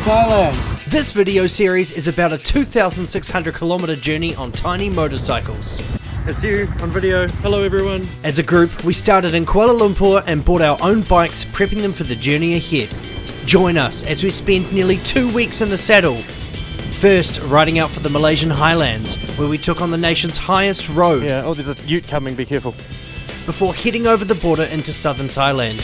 Thailand. This video series is about a 2,600 kilometer journey on tiny motorcycles. It's you on video. Hello everyone. As a group, we started in Kuala Lumpur and bought our own bikes, prepping them for the journey ahead. Join us as we spend nearly 2 weeks in the saddle. First, riding out for the Malaysian Highlands, where we took on the nation's highest road. Yeah, oh, there's a ute coming, be careful. Before heading over the border into southern Thailand.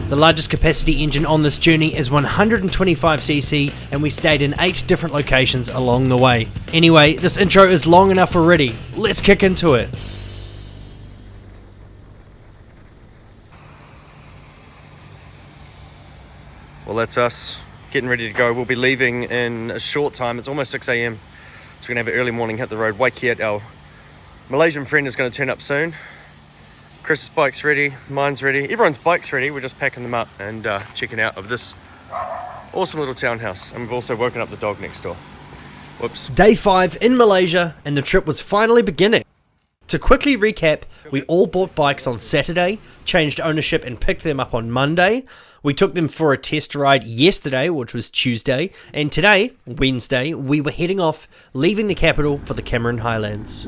The largest capacity engine on this journey is 125cc, and we stayed in 8 different locations along the way. Anyway, this intro is long enough already. Let's kick into it. Well, that's us getting ready to go. We'll be leaving in a short time. It's almost 6 a.m. So we're going to have an early morning, hit the road. Waikiat, our Malaysian friend, is going to turn up soon. Chris's bike's ready, mine's ready. Everyone's bike's ready. We're just packing them up and checking out of this awesome little townhouse. And we've also woken up the dog next door. Whoops. Day 5 in Malaysia, and the trip was finally beginning. To quickly recap, we all bought bikes on Saturday, changed ownership and picked them up on Monday. We took them for a test ride yesterday, which was Tuesday, and today, Wednesday, we were heading off, leaving the capital for the Cameron Highlands.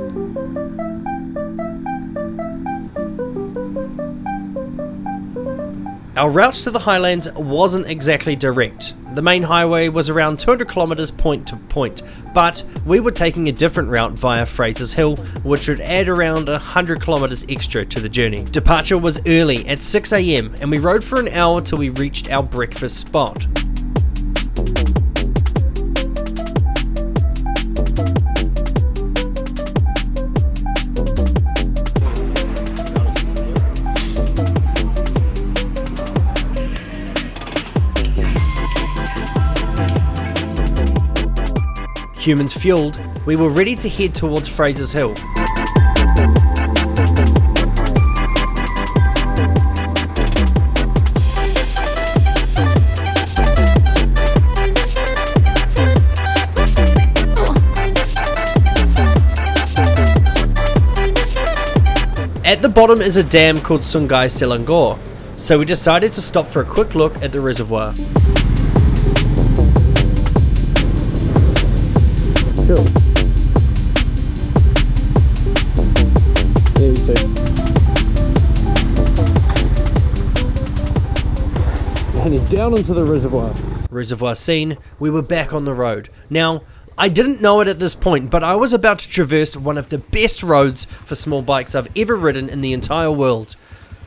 Our route to the Highlands wasn't exactly direct. The main highway was around 200 kilometers point to point, but we were taking a different route via Fraser's Hill, which would add around 100 kilometers extra to the journey. Departure was early at 6 a.m, and we rode for an hour till we reached our breakfast spot. Humans fueled, we were ready to head towards Fraser's Hill. At the bottom is a dam called Sungai Selangor, so we decided to stop for a quick look at the reservoir. Cool. There you see. And then down into the reservoir. Reservoir seen, we were back on the road. Now, I didn't know it at this point, but I was about to traverse one of the best roads for small bikes I've ever ridden in the entire world.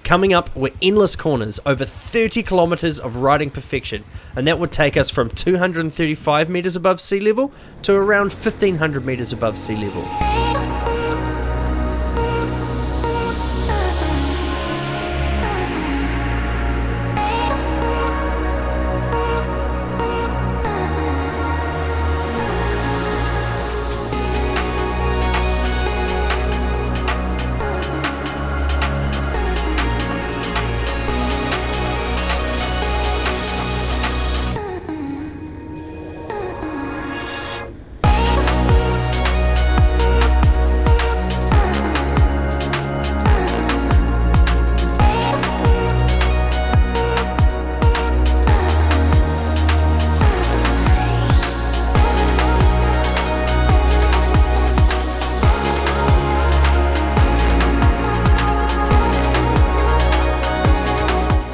Coming up were endless corners, over 30 kilometers of riding perfection, and that would take us from 235 meters above sea level to around 1500 meters above sea level.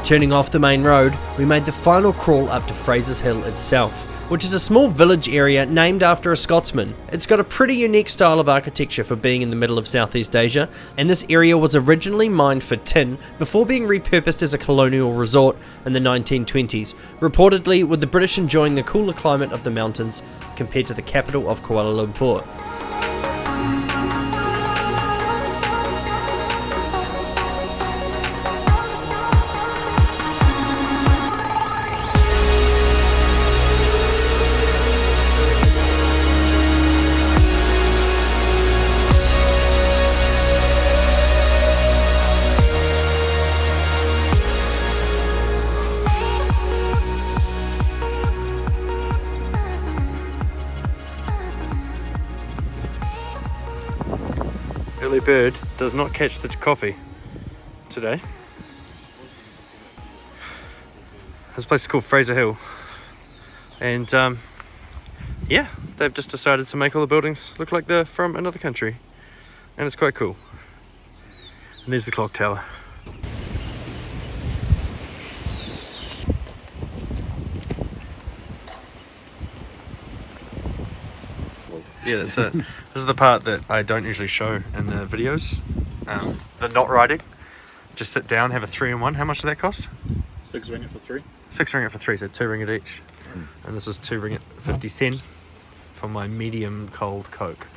Turning off the main road, we made the final crawl up to Fraser's Hill itself, which is a small village area named after a Scotsman. It's got a pretty unique style of architecture for being in the middle of Southeast Asia, and this area was originally mined for tin before being repurposed as a colonial resort in the 1920s, reportedly with the British enjoying the cooler climate of the mountains compared to the capital of Kuala Lumpur. early bird does not catch the coffee. today. This place is called Fraser Hill, and yeah, they've just decided to make all the buildings look like they're from another country, and it's quite cool. And there's the clock tower. Yeah, that's it. This is the part that I don't usually show in the videos. The not riding. Just sit down, have a 3-in-1. How much did that cost? 6 ringgit for 3. 6 ringgit for 3, so 2 ringgit each. And this is 2 ringgit 50 cent for my medium cold Coke.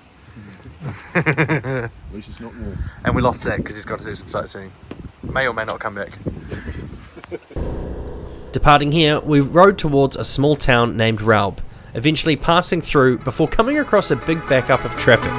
At least it's not warm. And we lost Zach because he's got to do some sightseeing. May or may not come back. Departing here, we rode towards a small town named Raub, eventually passing through before coming across a big backup of traffic.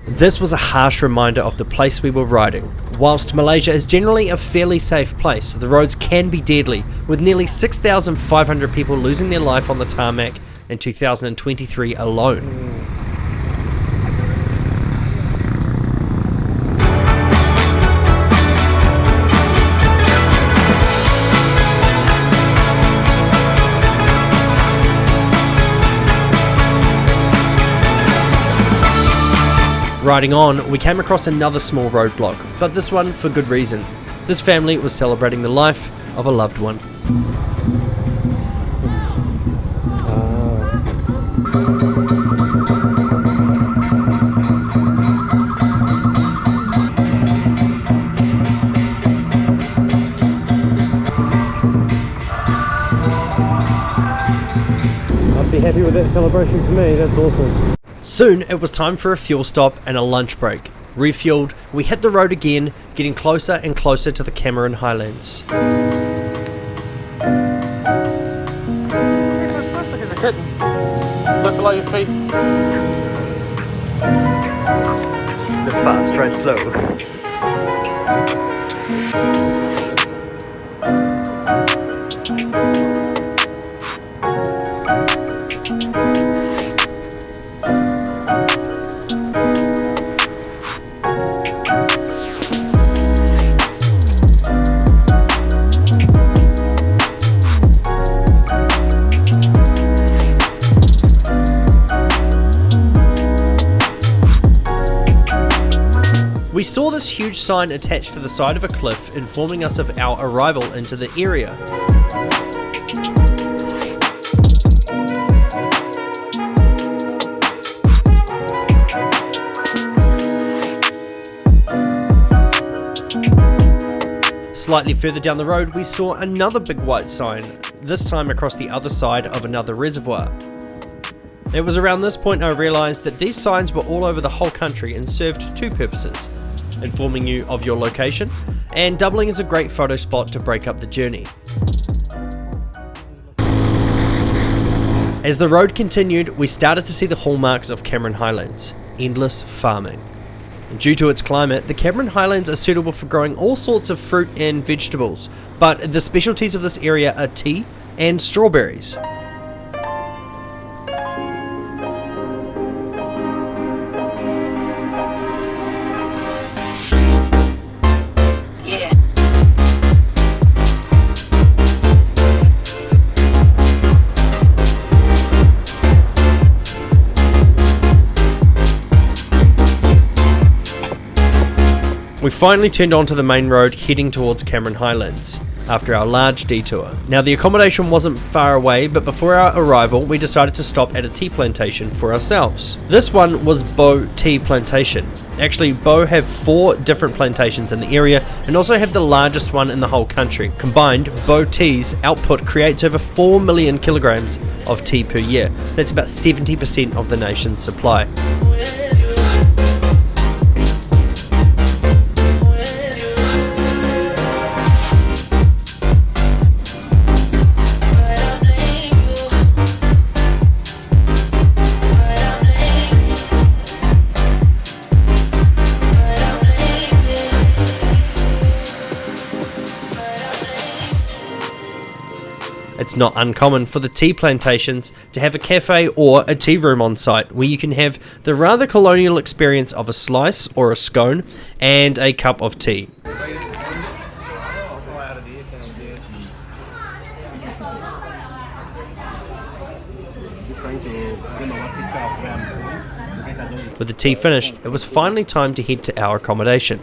This was a harsh reminder of the place we were riding. Whilst Malaysia is generally a fairly safe place, the roads can be deadly, with nearly 6,500 people losing their life on the tarmac in 2023 alone. Riding on, we came across another small roadblock, but this one for good reason. This family was celebrating the life of a loved one. I'd be happy with that celebration for me, that's awesome. Soon, it was time for a fuel stop and a lunch break. Refueled, we hit the road again, getting closer and closer to the Cameron Highlands. Looks like it's a kitten. Look below your feet. The fast ride slow. We saw this huge sign attached to the side of a cliff informing us of our arrival into the area. Slightly further down the road, we saw another big white sign, this time across the other side of another reservoir. It was around this point I realised that these signs were all over the whole country and served two purposes: informing you of your location, and doubling as a great photo spot to break up the journey. As the road continued, we started to see the hallmarks of Cameron Highlands: endless farming. And due to its climate, the Cameron Highlands are suitable for growing all sorts of fruit and vegetables, but the specialties of this area are tea and strawberries. We finally turned onto the main road heading towards Cameron Highlands. after our large detour. Now the accommodation wasn't far away, but before our arrival we decided to stop at a tea plantation for ourselves. This one was Ipoh Tea Plantation. Actually, Ipoh have 4 different plantations in the area and also have the largest one in the whole country. Combined, Ipoh Tea's output creates over 4 million kilograms of tea per year. That's about 70% of the nation's supply. It's not uncommon for the tea plantations to have a cafe or a tea room on site where you can have the rather colonial experience of a slice or a scone and a cup of tea. With the tea finished, it was finally time to head to our accommodation.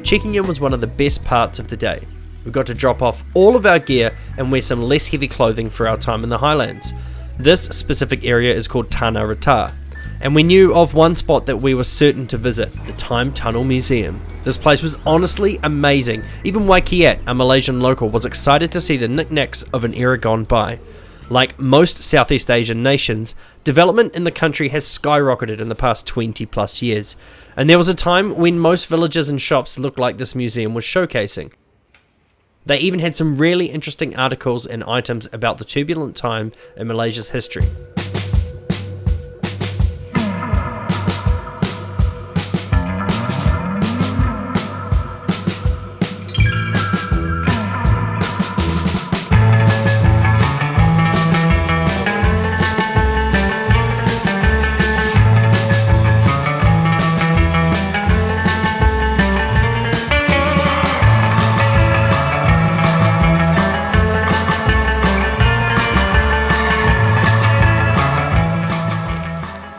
Checking in was one of the best parts of the day. We got to drop off all of our gear and wear some less heavy clothing for our time in the Highlands. This specific area is called Tanah Rata, and we knew of one spot that we were certain to visit, the Time Tunnel Museum. This place was honestly amazing. Even Waikiat, a Malaysian local, was excited to see the knickknacks of an era gone by. Like most Southeast Asian nations, development in the country has skyrocketed in the past 20 plus years, and there was a time when most villages and shops looked like this museum was showcasing. They even had some really interesting articles and items about the turbulent time in Malaysia's history.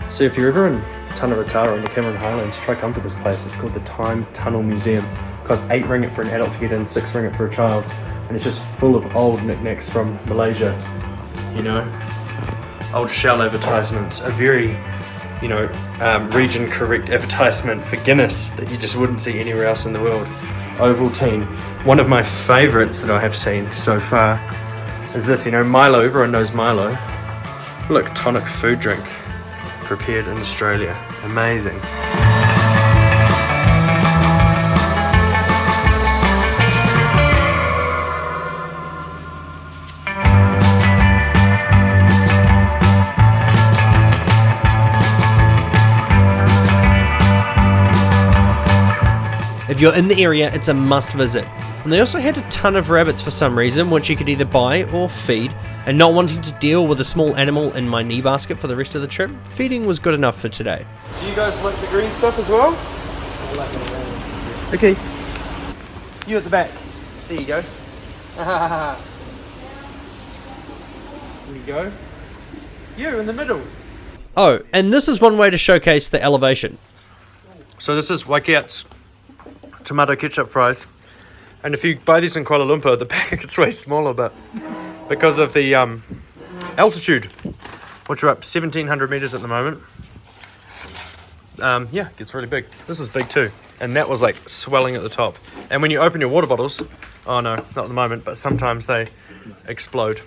So if you're ever in Tanah Rata or in the Cameron Highlands, try come to this place. It's called the Time Tunnel Museum. It costs 8 ringgit for an adult to get in, 6 ringgit for a child. And it's just full of old knickknacks from Malaysia. You know, old shell advertisements, a very, region correct advertisement for Guinness that you just wouldn't see anywhere else in the world. Ovaltine. One of my favourites that I have seen so far is this, Milo. Everyone knows Milo. Look, tonic food drink. Prepared in Australia. Amazing. If you're in the area, it's a must visit. And they also had a ton of rabbits for some reason, which you could either buy or feed. And not wanting to deal with a small animal in my knee basket for the rest of the trip, feeding was good enough for today. Do you guys like the green stuff as well? I like the green. Okay. You at the back. There you go. There you go. You in the middle. Oh, and this is one way to showcase the elevation. So this is Waikiat's tomato ketchup fries. And if you buy these in Kuala Lumpur, the packet's way smaller, but because of the altitude, which are up 1,700 meters at the moment, it gets really big. This is big too. And that was like swelling at the top. And when you open your water bottles, oh no, not at the moment, but sometimes they explode.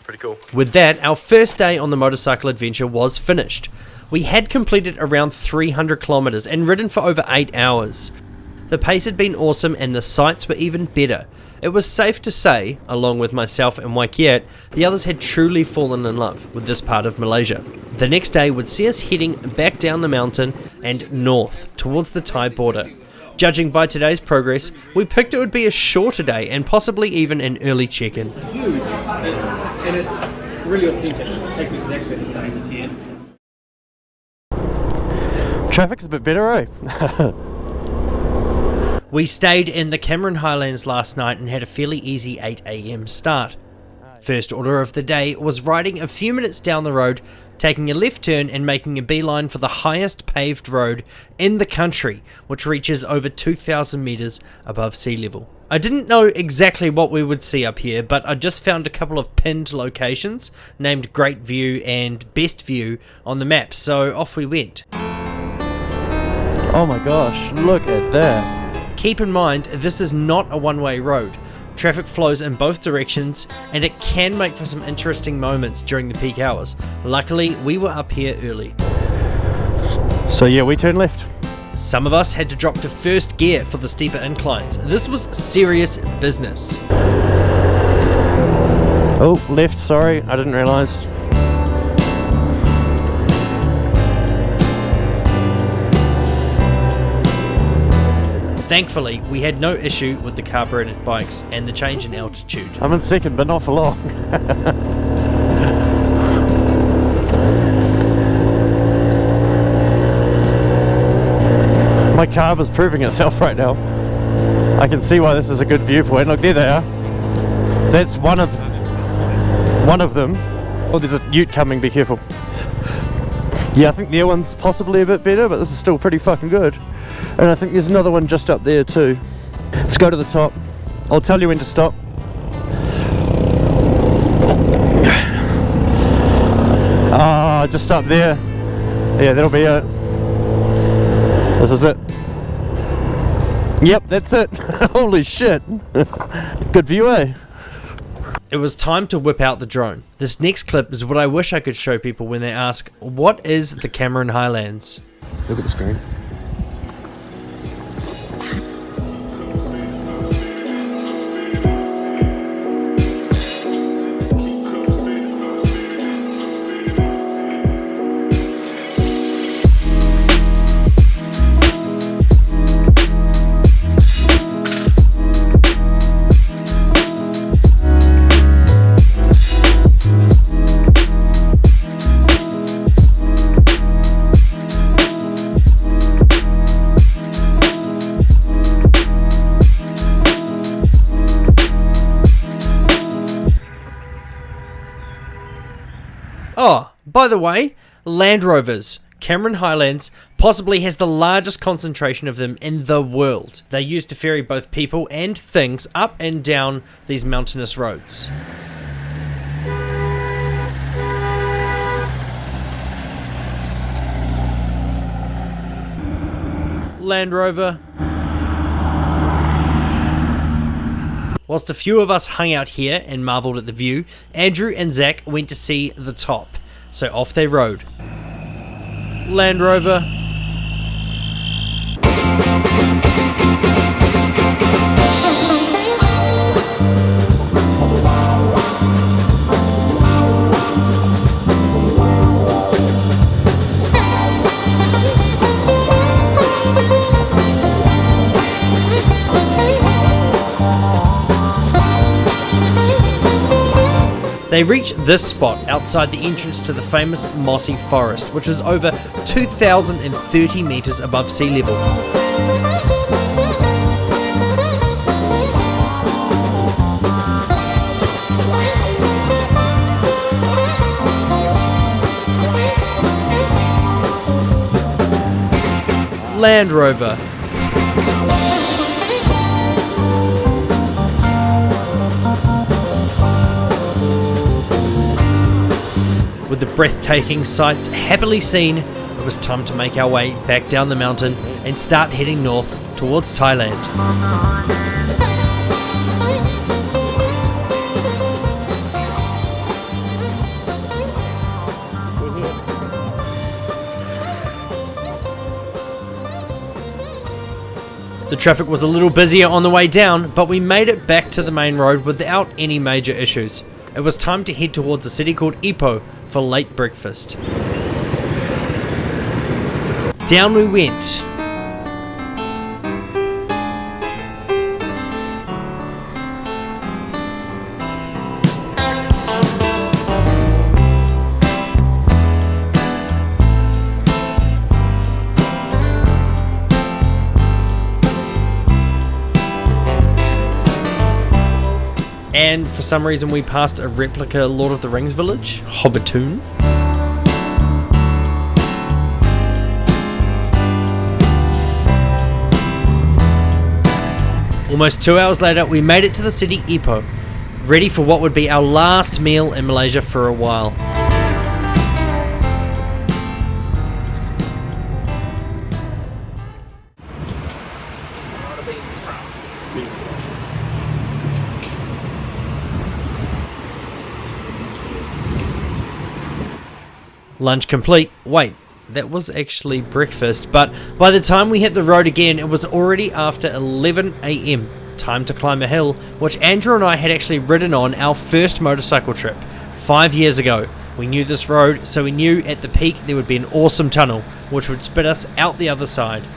Pretty cool. With that, our first day on the motorcycle adventure was finished. We had completed around 300 kilometers and ridden for over 8 hours. The pace had been awesome and the sights were even better. It was safe to say, along with myself and Waikiat, the others had truly fallen in love with this part of Malaysia. The next day would see us heading back down the mountain and north towards the Thai border. Judging by today's progress, we picked it would be a shorter day and possibly even an early check-in. Huge, and it's really authentic. It tastes exactly the same as here. Traffic's a bit better, eh? We stayed in the Cameron Highlands last night and had a fairly easy 8 AM start. First order of the day was riding a few minutes down the road, taking a left turn and making a beeline for the highest paved road in the country, which reaches over 2,000 metres above sea level. I didn't know exactly what we would see up here, but I just found a couple of pinned locations named Great View and Best View on the map, so off we went. Oh my gosh, look at that. Keep in mind, this is not a one-way road. Traffic flows in both directions, and it can make for some interesting moments during the peak hours. Luckily, we were up here early. So yeah, we turn left. Some of us had to drop to first gear for the steeper inclines. This was serious business. Oh, left, sorry, I didn't realise. Thankfully, we had no issue with the carbureted bikes and the change in altitude. I'm in second, but not for long. My carb is proving itself right now. I can see why this is a good viewpoint. Look, there they are. That's one of them. Oh, there's a ute coming, be careful. Yeah, I think the other one's possibly a bit better, but this is still pretty fucking good. And I think there's another one just up there too. Let's go to the top. I'll tell you when to stop. Ah, just up there. Yeah, that'll be it. This is it. Yep, that's it. Holy shit. Good view, eh? It was time to whip out the drone. This next clip is what I wish I could show people when they ask, what is the Cameron Highlands? Look at the screen. Oh, by the way, Land Rovers. Cameron Highlands possibly has the largest concentration of them in the world. They're used to ferry both people and things up and down these mountainous roads. Land Rover. Whilst a few of us hung out here and marvelled at the view, Andrew and Zach went to see the top, so off they rode. Land Rover. They reach this spot outside the entrance to the famous Mossy Forest, which is over 2,030 metres above sea level. Land Rover. With the breathtaking sights happily seen, it was time to make our way back down the mountain and start heading north towards Thailand. The traffic was a little busier on the way down, but we made it back to the main road without any major issues. It was time to head towards a city called Ipoh for late breakfast. Down we went. And for some reason we passed a replica Lord of the Rings village, Hobbitoon. Almost 2 hours later we made it to the city Ipoh, ready for what would be our last meal in Malaysia for a while. Lunch complete. Wait, that was actually breakfast, but by the time we hit the road again, it was already after 11 AM. Time to climb a hill, which Andrew and I had actually ridden on our first motorcycle trip 5 years ago. We knew this road, so we knew at the peak there would be an awesome tunnel, which would spit us out the other side.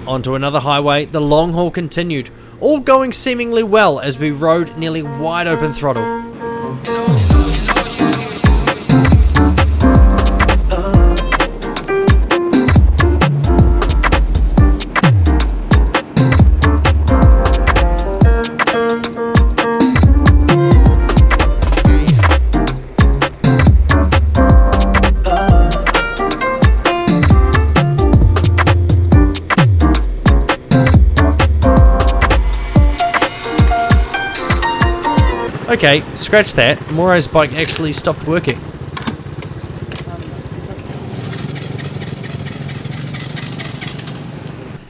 Onto another highway, the long haul continued, all going seemingly well as we rode nearly wide open throttle. Okay, scratch that. Moray's bike actually stopped working.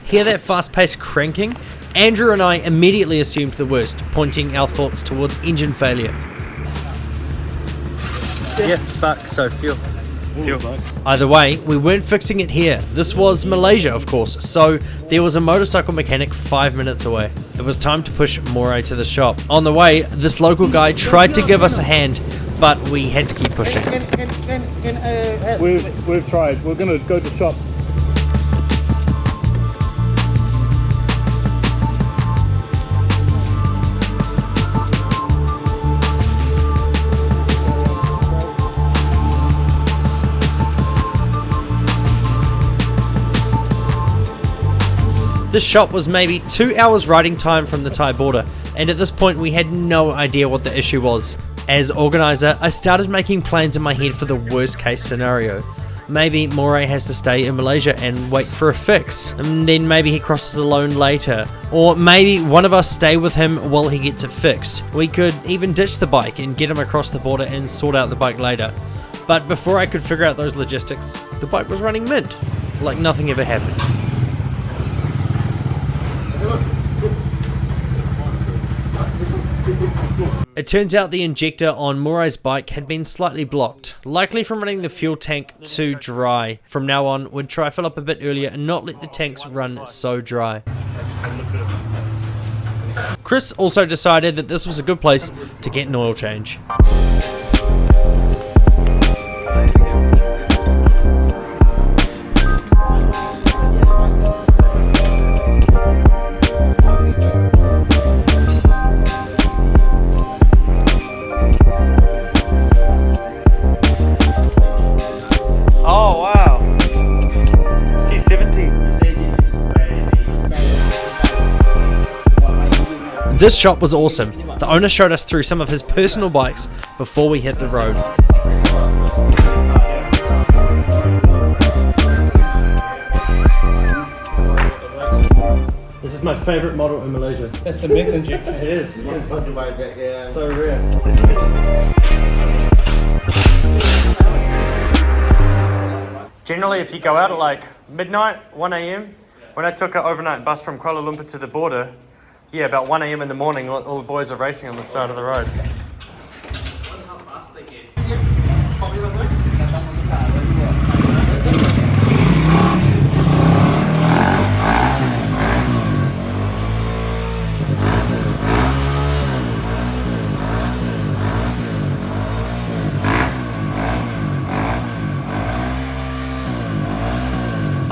Hear that fast-paced cranking? Andrew and I immediately assumed the worst, pointing our thoughts towards engine failure. Yeah, spark, so fuel. Either way, we weren't fixing it here. This was Malaysia, of course, so there was a motorcycle mechanic 5 minutes away. It was time to push Moray to the shop. On the way, this local guy tried to give us a hand, but we had to keep pushing. We've tried. We're going to go to shop. This shop was maybe 2 hours riding time from the Thai border, and at this point we had no idea what the issue was. As organizer, I started making plans in my head for the worst case scenario. Maybe Moray has to stay in Malaysia and wait for a fix, and then maybe he crosses alone later. Or maybe one of us stay with him while he gets it fixed. We could even ditch the bike and get him across the border and sort out the bike later. But before I could figure out those logistics, the bike was running mint, like nothing ever happened. It turns out the injector on Moray's bike had been slightly blocked, likely from running the fuel tank too dry. From now on, we'd try fill up a bit earlier and not let the tanks run so dry. Chris also decided that this was a good place to get an oil change. This shop was awesome. The owner showed us through some of his personal bikes before we hit the road. This is is my favourite model in Malaysia. That's the meth injection. It is. It's Yeah. so rare. Generally, if you go out at like midnight, 1 a.m., when I took an overnight bus from Kuala Lumpur to the border, yeah, about 1 a.m. in the morning, all the boys are racing on the side of the road.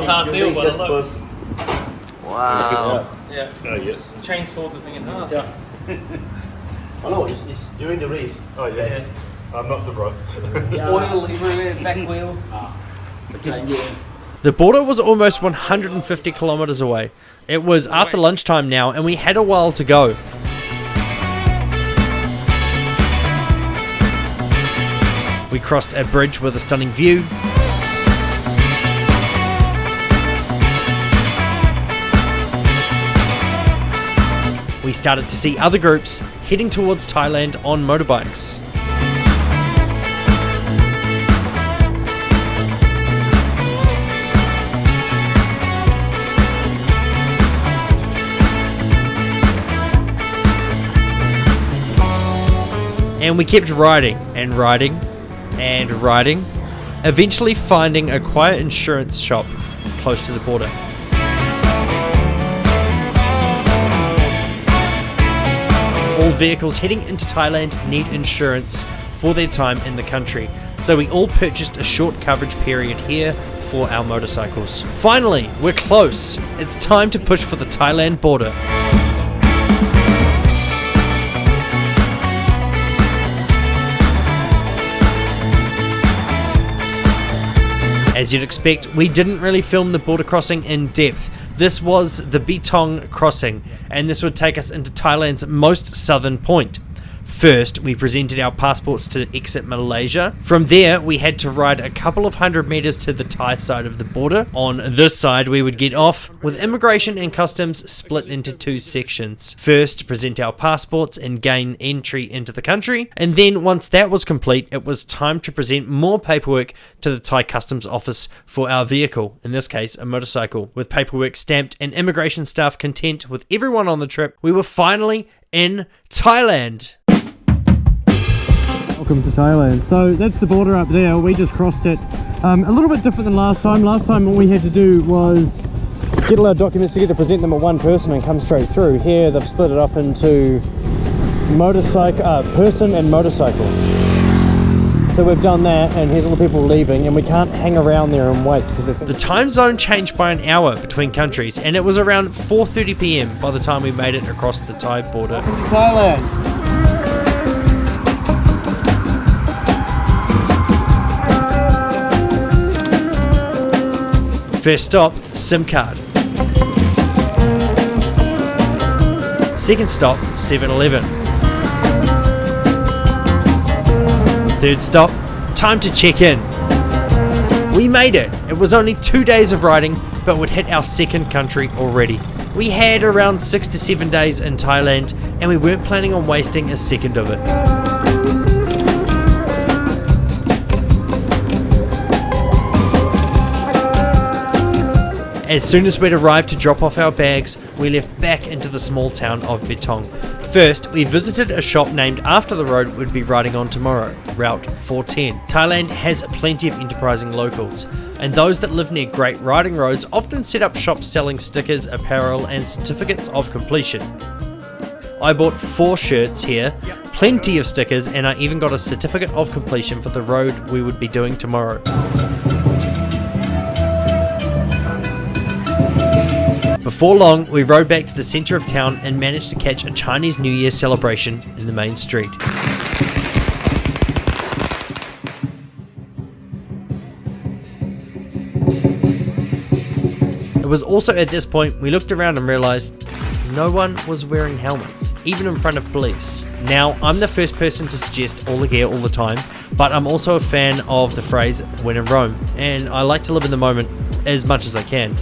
Can't see it, but look. Wow. Yeah. Oh, yes. Chainsaw the thing in half. Oh no, it's during the race. Oh, yeah. I'm not surprised. Oil everywhere, back wheel. The border was almost 150 kilometers away. It was after lunchtime now, and we had a while to go. We crossed a bridge with a stunning view. We started to see other groups heading towards Thailand on motorbikes. And we kept riding and riding and riding, eventually finding a quiet insurance shop close to the border. All vehicles heading into Thailand need insurance for their time in the country, so we all purchased a short coverage period here for our motorcycles. Finally, we're close. It's time to push for the Thailand border. As you'd expect, we didn't really film the border crossing in depth. This was the Betong crossing, and this would take us into Thailand's most southern point. First, we presented our passports to exit Malaysia. From there, we had to ride a couple of 100 meters to the Thai side of the border. On this side, we would get off, with immigration and customs split into two sections. First, present our passports and gain entry into the country, and then once that was complete, it was time to present more paperwork to the Thai customs office for our vehicle, in this case, a motorcycle. With paperwork stamped and immigration staff content with everyone on the trip, we were finally in Thailand. Welcome to Thailand. So that's the border up there. We just crossed it. A little bit different than last time. Last time all we had to do was get all our documents together, present them at one person and come straight through. Here they've split it up into motorcycle, person and motorcycle. So we've done that, and here's all the people leaving, and we can't hang around there and wait. The time zone changed by an hour between countries, and it was around 4:30 p.m. by the time we made it across the Thai border. Welcome to Thailand. First stop, SIM card. Second stop, 7-Eleven. Third stop, time to check in. We made it. It was only 2 days of riding, but we'd hit our second country already. We had around 6 to 7 days in Thailand, and we weren't planning on wasting a second of it. As soon as we'd arrived to drop off our bags, we left back into the small town of Betong. First, we visited a shop named after the road we'd be riding on tomorrow, Route 410. Thailand has plenty of enterprising locals, and those that live near great riding roads often set up shops selling stickers, apparel, and certificates of completion. I bought 4 shirts here, plenty of stickers, and I even got a certificate of completion for the road we would be doing tomorrow. Before long, we rode back to the centre of town and managed to catch a Chinese New Year celebration in the main street. It was also at this point we looked around and realised no one was wearing helmets, even in front of police. Now, I'm the first person to suggest all the gear all the time, but I'm also a fan of the phrase when in Rome, and I like to live in the moment as much as I can.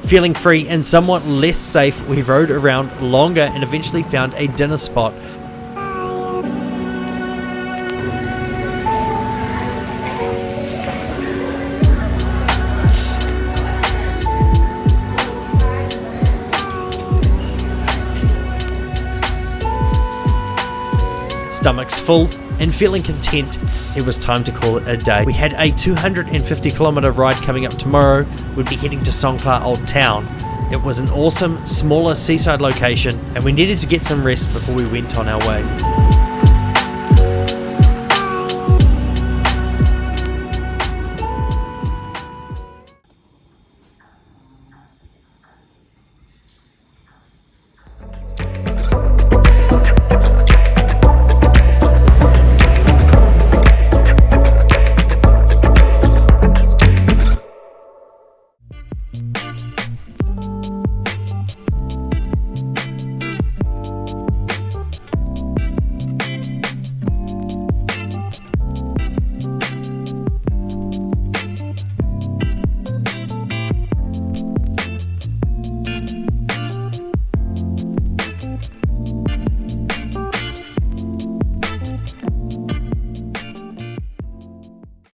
Feeling free and somewhat less safe, we rode around longer and eventually found a dinner spot. Stomachs full and feeling content, it was time to call it a day. We had a 250-kilometer ride coming up tomorrow. We'd be heading to Songkhla Old Town. It was an awesome, smaller seaside location, and we needed to get some rest before we went on our way.